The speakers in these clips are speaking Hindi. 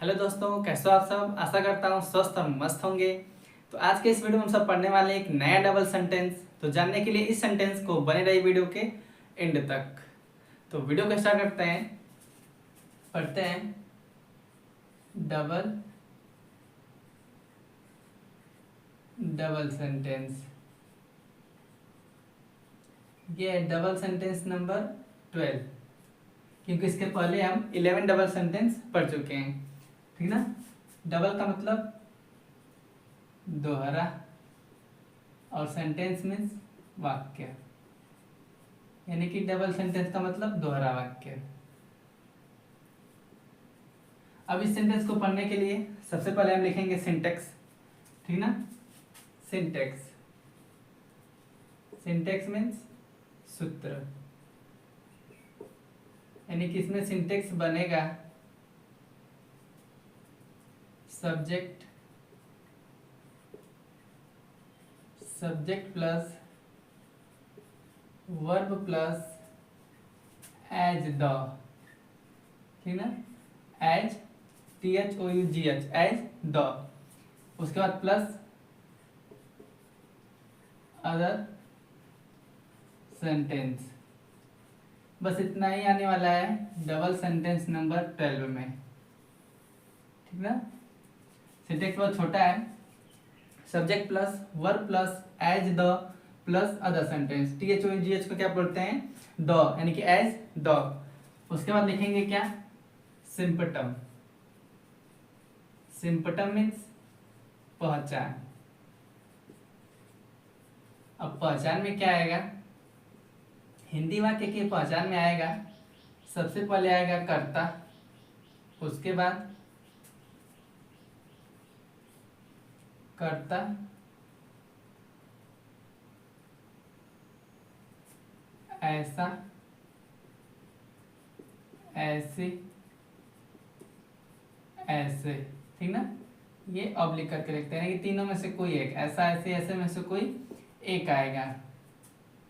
हेलो दोस्तों, कैसे हो आप सब। आशा करता हूँ स्वस्थ और मस्त होंगे। तो आज के इस वीडियो में हम सब पढ़ने वाले हैं एक नया डबल सेंटेंस। तो जानने के लिए इस सेंटेंस को बने रही वीडियो के एंड तक। तो वीडियो को स्टार्ट करते हैं। पढ़ते हैं डबल डबल सेंटेंस। ये है डबल सेंटेंस नंबर 12, क्योंकि इसके पहले हम 11 डबल सेंटेंस पढ़ चुके हैं। ठीक ना। डबल का मतलब दोहरा और सेंटेंस मीन्स वाक्य, यानी कि डबल सेंटेंस का मतलब दोहरा वाक्य। अब इस सेंटेंस को पढ़ने के लिए सबसे पहले हम लिखेंगे सिंटेक्स। ठीक ना। सिंटेक्स सिंटेक्स मीन्स सूत्र, यानी कि इसमें सिंटेक्स बनेगा subject subject plus verb plus as though. ठीक ना। एज THOUGH एज द, उसके बाद प्लस अदर सेंटेंस। बस इतना ही आने वाला है डबल सेंटेंस नंबर 12 में। ठीक ना। सिंटेक्स बहुत छोटा है। Subject plus verb plus as though plus other sentence. THOUGH को क्या बोलते हैं? द, यानी कि एज द। उसके बाद लिखेंगे क्या? सिंपटम। सिंपटम मीन्स पहचान। अब पहचान में क्या आएगा? हिंदी वाक्य की पहचान में आएगा, सबसे पहले आएगा कर्ता, उसके बाद कर्ता, ऐसा, ऐसे, ऐसे। ठीक ना। ये ऑब्लिक करके लिखते हैं कि तीनों में से कोई एक, ऐसा, ऐसे, ऐसे में से कोई एक आएगा।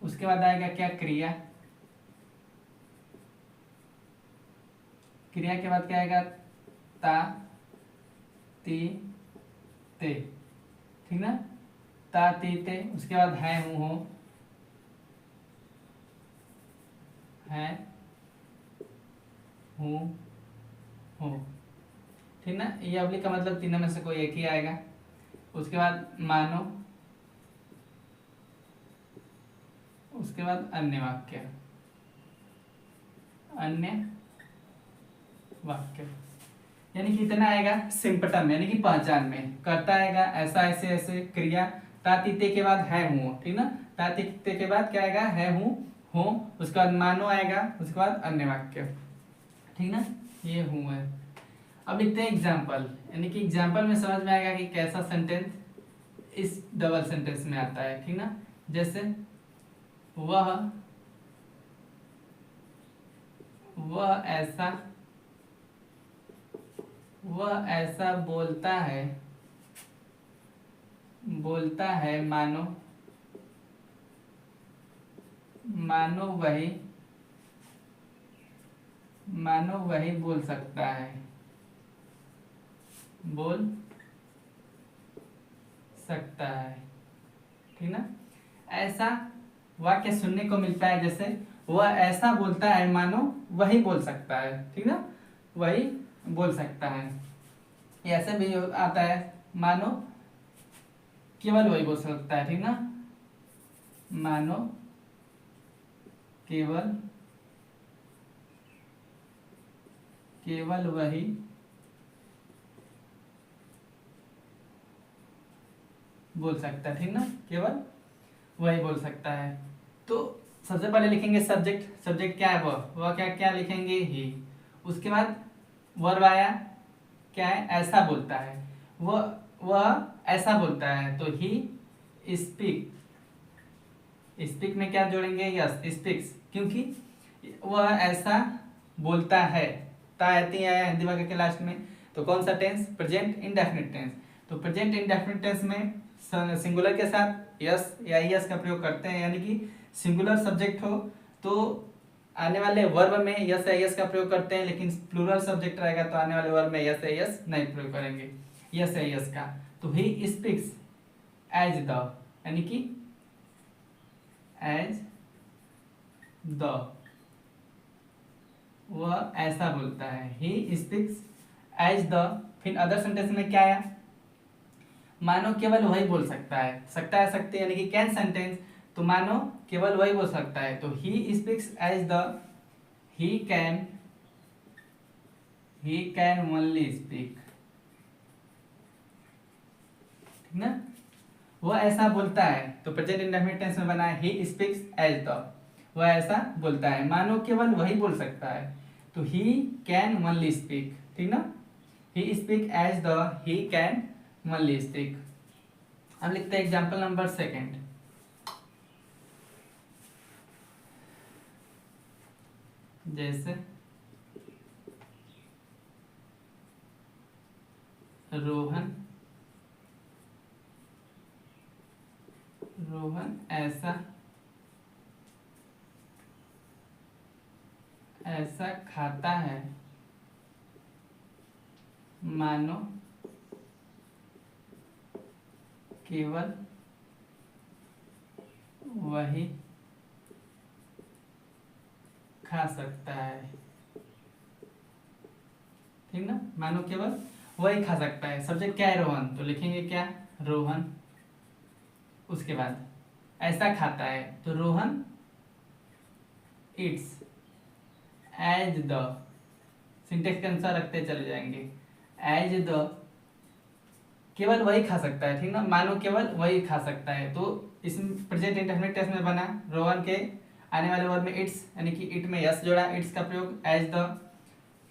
उसके बाद आएगा क्या? क्रिया। क्रिया के बाद क्या आएगा? ता, ती, ते। ठीक ना। ता, ती, ते। उसके बाद है, हूँ, हो, है, हूँ, हो। ठीक ना। ये ऑब्लिक का मतलब तीनों में से कोई एक ही आएगा। उसके बाद मानो, उसके बाद अन्य वाक्य, अन्य वाक्य। यानी कि इतना आएगा सिंपटम, यानी कि पहचान में। करता आएगा ऐसा, ऐसे, ऐसे। क्रिया तातीते के बाद है, हूँ। ठीक ना। तातीते के बाद क्या आएगा? है, हूँ, हो। उसके बाद मानो आएगा, उसके बाद अन्य वाक्य। ठीक ना। ये हूँ है। अब लिखते हैं एग्जाम्पल, यानी कि एग्जाम्पल में समझ में आएगा कि कैसा सेंटेंस इस डबल सेंटेंस में आता है। ठीक ना। जैसे वह ऐसा, वह ऐसा बोलता है मानो, मानो वही बोल सकता है, बोल सकता है। ठीक ना। ऐसा वाक्य सुनने को मिलता है, जैसे वह ऐसा बोलता है मानो वही बोल सकता है। ठीक ना। वही बोल सकता है। ऐसे भी आता है मानो केवल वही बोल सकता है। ठीक ना। मानो केवल वही बोल सकता है। ठीक ना। केवल वही बोल सकता है। तो सबसे पहले लिखेंगे सब्जेक्ट। सब्जेक्ट क्या है? वह क्या क्या लिखेंगे? ही। उसके बाद वर्ब आया, क्या है? ऐसा बोलता है। वह ऐसा बोलता है, तो ही स्पीक। स्पीक में क्या जोड़ेंगे? यस, स्पीक्स, क्योंकि वह ऐसा बोलता है। ता आती आया हिंदी वाक्य के लास्ट में। तो कौन सा टेंस? Present indefinite tense. तो प्रेजेंट इंडेफिनिट टेंस में सिंगुलर के साथ यस या यस का प्रयोग करते हैं, यानी कि सिंगुलर सब्जेक्ट हो तो आने वाले वर्ब में यस या यस का प्रयोग करते हैं, लेकिन प्लूरल सब्जेक्ट रहेगा तो आने वाले वर्ब में यस या यस नहीं प्रयोग करेंगे, यस या यस का। तो ही स्पीक्स एज द, यानी कि एज द, वह ऐसा बोलता है। He speaks as though. फिर अदर सेंटेंस में क्या आया, मानो केवल वही बोल सकता है, सकता है सकते यानी कि कैन सेंटेंस, तो मानो केवल वही बोल सकता है, तो he speaks as though, he can only speak, ठीक ना। वह ऐसा बोलता है, तो प्रेजेंट इंडेफिनिट टेंस में बना है ही स्पीक्स एज द, वह ऐसा बोलता है, मानो केवल वही बोल सकता है, तो ही कैन ओनली स्पीक, ठीक ना। He speak as though, he can only speak. हम लिखते हैं एग्जाम्पल नंबर सेकेंड। जैसे रोहन ऐसा खाता है मानो केवल वही खा सकता है, ठीक ना। मानो केवल वही खा सकता है। सब्जेक्ट क्या है, रोहन, तो लिखेंगे क्या, रोहन। उसके बाद ऐसा खाता है, तो Rohan eats as though, syntax के अनुसार रखते चले जाएंगे, एज द, केवल वही खा सकता है, ठीक ना। मानो केवल वही खा सकता है, तो इसमें प्रेजेंट इंडेफिनिट टेंस में बना रोहन के आने वाले वर्ब में इट्स, यानी कि इट में यस जोड़ा, इट्स का प्रयोग, एज द,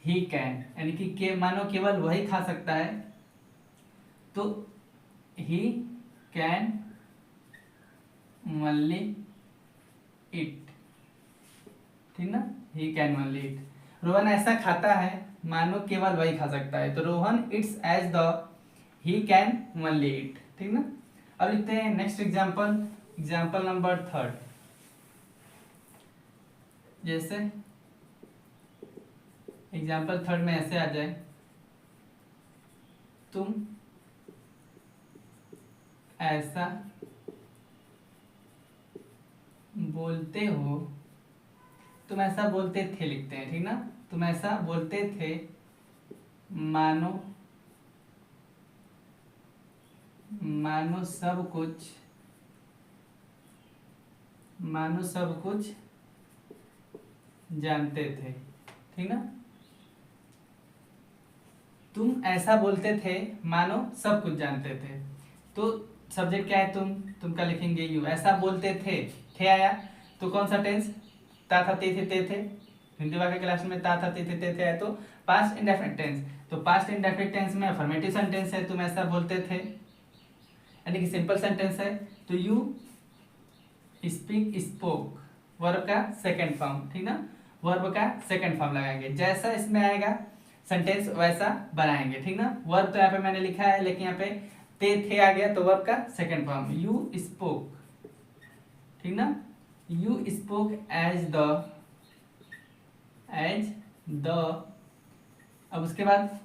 ही कैन, यानी कि के मानो केवल वही खा सकता है, तो ही कैन ओनली इट, ठीक ना। ही कैन ओनली इट। रोहन ऐसा खाता है मानो केवल वही खा सकता है, तो Rohan eats as though, he can only eat, ठीक ना। अब लिखते हैं next example, example number third. जैसे एग्जाम्पल थर्ड में ऐसे आ जाए, तुम ऐसा बोलते हो, तुम ऐसा बोलते थे लिखते हैं, ठीक ना। तुम ऐसा बोलते थे मानो सब कुछ जानते थे, ठीक ना। तुम ऐसा बोलते थे मानो सब कुछ जानते थे, तो सब्जेक्ट क्या है, तुम का लिखेंगे यू। ऐसा बोलते थे आया, तो कौन सा टेंस, ता था ते थे, हिंदी वाक्य क्लास में ता था ते थे आया, तो पास्ट इंडेफिनिट टेंस। तो पास्ट इंडेफिनिट टेंस में अफर्मेटिव सेंटेंस है, तुम ऐसा बोलते थे, यानी कि सिंपल सेंटेंस है, तो यू स्पोक, वर्ब का सेकंड फॉर्म, ठीक ना। वर्ब का सेकंड फॉर्म लगाएंगे, जैसा इसमें आएगा सेंटेंस वैसा बनाएंगे, ठीक ना। वर्ब तो यहाँ पे मैंने लिखा है, लेकिन यहाँ पे थे आ गया, तो वर्ब का सेकंड फॉर्म यू स्पोक, ठीक ना। You spoke as though. अब उसके बाद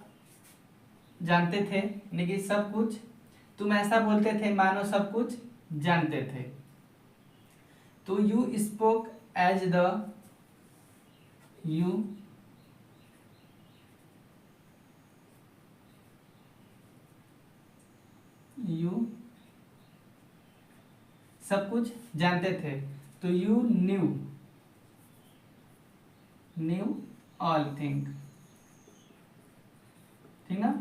जानते थे, यानी कि सब कुछ, तुम ऐसा बोलते थे मानो सब कुछ जानते थे, तो you spoke as the, you सब कुछ जानते थे, तो यू न्यू ऑल थिंग, ठीक ना।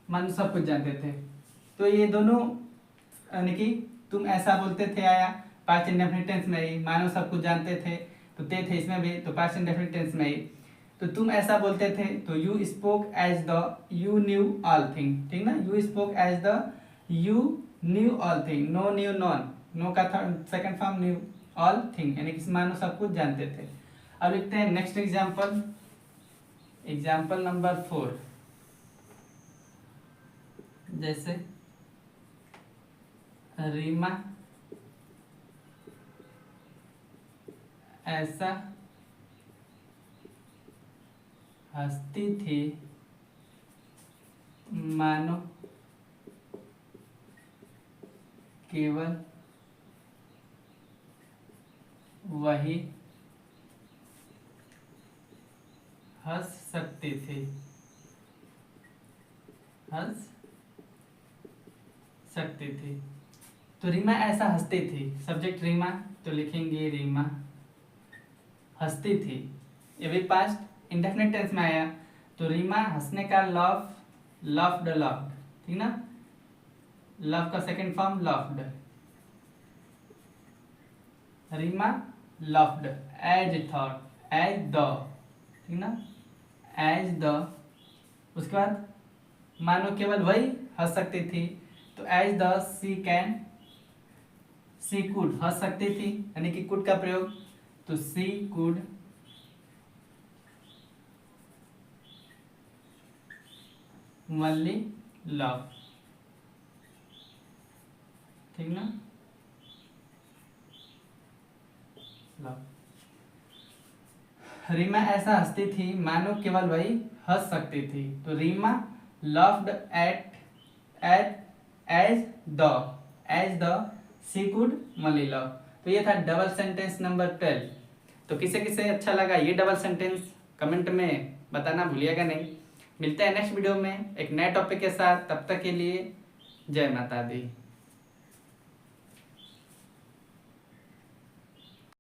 मानो सब कुछ जानते थे, तो ये दोनों, यानी कि तुम ऐसा बोलते थे आया पास्ट इंडेफिनिट टेंस में ही, मानो सब कुछ जानते थे, तो थे इसमें भी, तो पास्ट इंडेफिनिट टेंस में ही। तो तुम ऐसा बोलते थे, तो you spoke as the, you knew all thing, ठीक ना। You spoke as the, you knew all thing, know knew known, know का second form knew, all thing, यानी कि मानो सब कुछ जानते थे। अब लिखते हैं नेक्स्ट एग्जाम्पल, एग्जाम्पल नंबर 4। जैसे रीमा ऐसा हंसती थी मानो केवल वही हंस सकती थी, हंस सकती थी। तो रीमा ऐसा हंसती थी, सब्जेक्ट रीमा, तो लिखेंगे रीमा हंसती थी। ये भी पास्ट इंडेफिनिट टेंस में आया, तो रीमा हंसने का लव, लव्ड, लव्ड, ठीक ना। लव का second form loved, Reema loved as thought, as though, ठीक ना, एज द। उसके बाद मानो केवल वही हंस सकती थी, तो as though she can, she could हंस सकती थी, यानी कि कुड का प्रयोग, तो सी कुड ओनली लव, ठीक ना, लव। रीमा ऐसा हंसती थी मानो केवल वही हंस सकती थी, तो Reema loved at at as though she could only love. तो ये था डबल सेंटेंस नंबर 12। तो किसे किसे अच्छा लगा ये डबल सेंटेंस कमेंट में बताना भूलिएगा नहीं। मिलते हैं नेक्स्ट वीडियो में एक नए टॉपिक के साथ, तब तक के लिए जय माता दी।